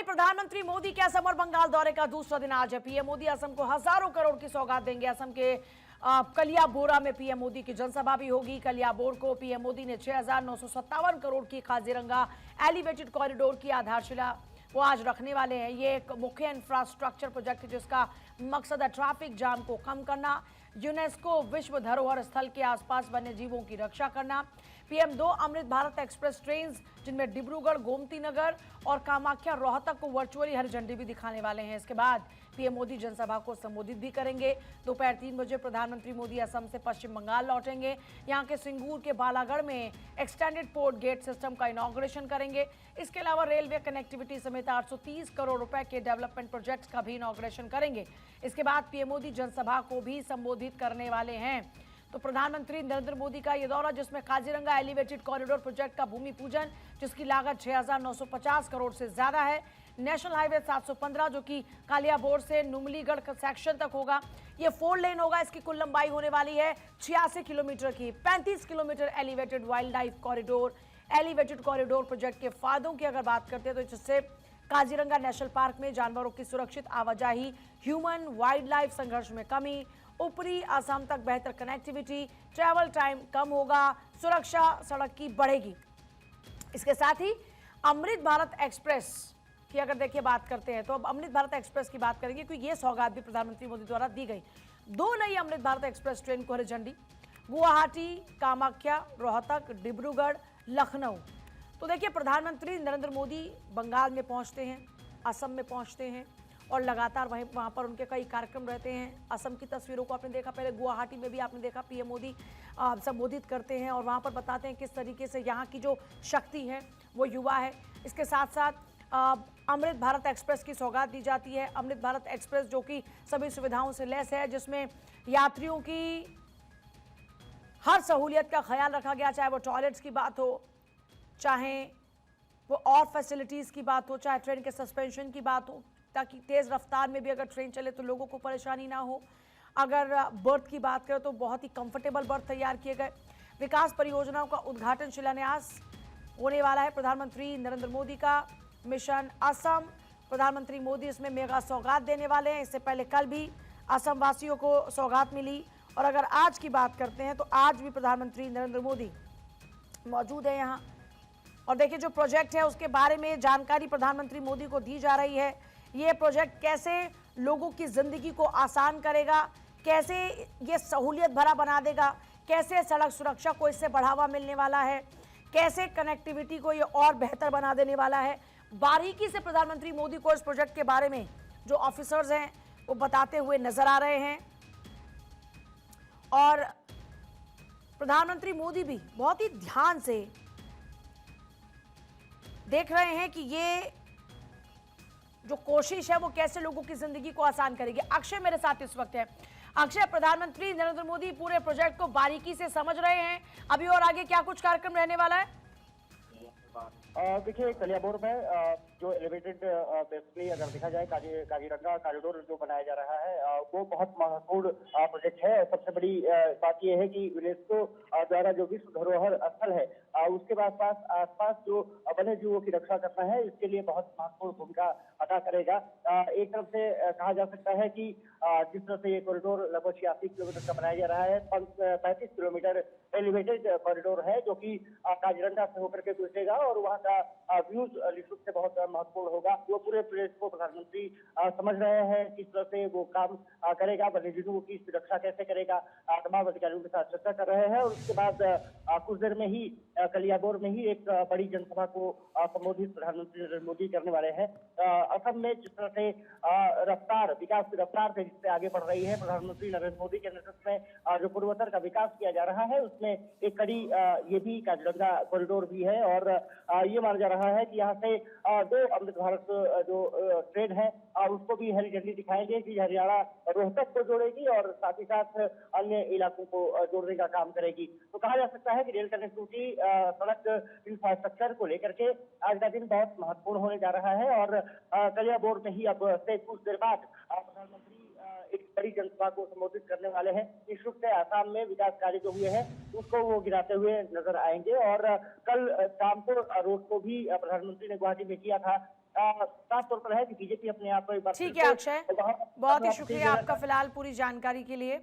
वहीं प्रधानमंत्री मोदी के असम और बंगाल दौरे का दूसरा दिन आज है। पीएम मोदी असम को हजारों करोड़ की सौगात देंगे। असम के कलियाबोरा में पीएम मोदी की जनसभा भी होगी। कलियाबोर को पीएम मोदी ने 6,957 करोड़ की काजीरंगा एलिवेटेड कॉरिडोर की आधारशिला वो आज रखने वाले हैं। ये एक मुख्य इंफ्रास्ट्रक्चर प्रोजेक्ट है जिसका मकसद है ट्रैफिक जाम को कम करना, यूनेस्को विश्व धरोहर स्थल के आसपास वन्य जीवों की रक्षा करना। PM 2 Amrit Bharat express train जिनमें डिब्रूगढ़, गोमती नगर और कामाख्या रोहतक को वर्चुअली हरी झंडी भी दिखाने वाले हैं। इसके बाद पीएम मोदी जनसभा को संबोधित भी करेंगे। दोपहर 3 बजे प्रधानमंत्री मोदी असम से पश्चिम बंगाल लौटेंगे। यहां के सिंगूर के बालागढ़ में एक्सटेंडेड पोर्ट गेट सिस्टम का इनॉग्रेशन करेंगे। इसके अलावा रेलवे कनेक्टिविटी समेत 830 करोड़ रुपए के डेवलपमेंट प्रोजेक्ट्स का भी इनॉग्रेशन करेंगे। इसके बाद पीएम मोदी जनसभा को भी संबोधित करने वाले हैं। तो प्रधानमंत्री नरेंद्र मोदी का यह दौरा, जिसमें काजीरंगा एलिवेटेड कॉरिडोर प्रोजेक्ट का भूमि पूजन, जिसकी लागत 6,950 करोड़ से ज्यादा है। नेशनल हाईवे 715 जो कि कालियाबोर से नुमलीगढ़ सेक्शन तक होगा, ये 4 लेन होगा। इसकी कुल लंबाई होने वाली है 86 किलोमीटर की। 35 kilometre elevated wild life corridor. Elevated corridor project के फायदों की अगर बात करते हैं तो जिससे काजीरंगा नेशनल पार्क में जानवरों की सुरक्षित आवाजाही, ह्यूमन वाइल्ड लाइफ संघर्ष में कमी, ऊपरी असम तक बेहतर कनेक्टिविटी, ट्रैवल टाइम कम होगा, सुरक्षा सड़क की बढ़ेगी। इसके साथ ही अमृत भारत एक्सप्रेस की अगर देखिए बात करते हैं तो अब अमृत भारत एक्सप्रेस की बात करेंगे क्योंकि ये सौगात भी प्रधानमंत्री मोदी द्वारा दी गई। 2 नई अमृत भारत एक्सप्रेस ट्रेन को हरी झंडी, गुवाहाटी, कामाख्या, रोहतक, डिब्रूगढ़, लखनऊ। तो देखिए प्रधानमंत्री नरेंद्र मोदी बंगाल में पहुंचते हैं, असम में पहुंचते हैं और लगातार वहाँ पर उनके कई कार्यक्रम रहते हैं। असम की तस्वीरों को आपने देखा, पहले गुवाहाटी में भी आपने देखा पीएम मोदी संबोधित करते हैं और वहाँ पर बताते हैं किस तरीके से यहाँ की जो शक्ति है वो युवा है। इसके साथ साथ अमृत भारत एक्सप्रेस की सौगात दी जाती है। अमृत भारत एक्सप्रेस जो कि सभी सुविधाओं से लैस है, जिसमें यात्रियों की हर सहूलियत का ख्याल रखा गया, चाहे वो टॉयलेट्स की बात हो, चाहे वो और फैसिलिटीज़ की बात हो, चाहे ट्रेन के सस्पेंशन की बात हो, ताकि तेज़ रफ्तार में भी अगर ट्रेन चले तो लोगों को परेशानी ना हो। अगर बर्थ की बात करें तो बहुत ही कंफर्टेबल बर्थ तैयार किए गए। विकास परियोजनाओं का उद्घाटन शिलान्यास होने वाला है प्रधानमंत्री नरेंद्र मोदी का। मिशन असम, प्रधानमंत्री मोदी इसमें मेगा सौगात देने वाले हैं। इससे पहले कल भी असम वासियों को सौगात मिली। और अगर आज की बात करते हैं तो आज भी प्रधानमंत्री नरेंद्र मोदी मौजूद है यहाँ। और देखिए जो प्रोजेक्ट है उसके बारे में जानकारी प्रधानमंत्री मोदी को दी जा रही है। ये प्रोजेक्ट कैसे लोगों की ज़िंदगी को आसान करेगा, कैसे ये सहूलियत भरा बना देगा, कैसे सड़क सुरक्षा को इससे बढ़ावा मिलने वाला है, कैसे कनेक्टिविटी को ये और बेहतर बना देने वाला है। बारीकी से प्रधानमंत्री मोदी को इस प्रोजेक्ट के बारे में जो ऑफिसर्स हैं वो बताते हुए नजर आ रहे हैं। और प्रधानमंत्री मोदी भी बहुत ही ध्यान से देख रहे हैं कि ये जो कोशिश है वो कैसे लोगों की जिंदगी को आसान करेगी। अक्षय मेरे साथ इस वक्त है। अक्षय, प्रधानमंत्री नरेंद्र मोदी पूरे प्रोजेक्ट को बारीकी से समझ रहे हैं, अभी और आगे क्या कुछ कार्यक्रम रहने वाला है? देखिए कलियाबोर में जो एलिवेटेड बेसिकली अगर देखा जाए काजीरंगा कॉरिडोर जो बनाया जा रहा है वो बहुत महत्वपूर्ण प्रोजेक्ट है। सबसे बड़ी बात यह है कि यूनेस्को द्वारा जो विश्व धरोहर स्थल है उसके आसपास जो वन्य जीवों की रक्षा करना है, इसके लिए बहुत महत्वपूर्ण भूमिका अदा करेगा। एक तरफ से कहा जा सकता है कि जिस तरह से ये कॉरिडोर लगभग 86 किलोमीटर का बनाया जा रहा है, 35 किलोमीटर एलिवेटेड कॉरिडोर है जो कि काजीरंगा से होकर के गुजरेगा और वहाँ का व्यूज निश्चित से बहुत महत्वपूर्ण होगा। वो पूरे प्रोजेक्ट को प्रधानमंत्री समझ रहे हैं, किस तरह से वो काम करेगा, वन्य जीवों की सुरक्षा कैसे करेगा, तमाम अधिकारियों के साथ चर्चा कर रहे हैं। और उसके बाद कुछ देर में ही कलियाबोर में ही एक बड़ी जनसभा को संबोधित प्रधानमंत्री नरेंद्र मोदी करने वाले हैं। असम में जिस तरह से विकास की रफ्तार तेजी से आगे बढ़ रही है, प्रधानमंत्री नरेंद्र मोदी के नेतृत्व में जो पूर्वोत्तर का विकास किया जा रहा है उसमें एक कड़ी ये भी काजीरंगा कॉरिडोर भी है। और ये माना जा रहा है कि यहाँ से 2 अमृत भारत जो ट्रेन है उसको भी हरी झंडी दिखाएंगे कि हरियाणा रोहतक को जोड़ेगी और साथ ही साथ अन्य इलाकों को जोड़ने का काम करेगी। तो कहा जा सकता है कि रेल कनेक्टिविटी, सड़क इंफ्रास्ट्रक्चर को लेकर के आज का दिन बहुत महत्वपूर्ण होने जा रहा है। और कलियाबोर में ही अब से कुछ देर बाद प्रधानमंत्री एक बड़ी जनसभा को संबोधित करने वाले हैं। इस रूप से आसाम में विकास कार्य जो हुए हैं उसको वो गिराते हुए नजर आएंगे। और कल शाम को रोड शो भी प्रधानमंत्री ने गुवाहाटी में किया था। साफ तौर पर है कि बीजेपी अपने आप को एक बार ठीक है अक्षय, बहुत ही शुक्रिया आपका फिलहाल पूरी जानकारी के लिए।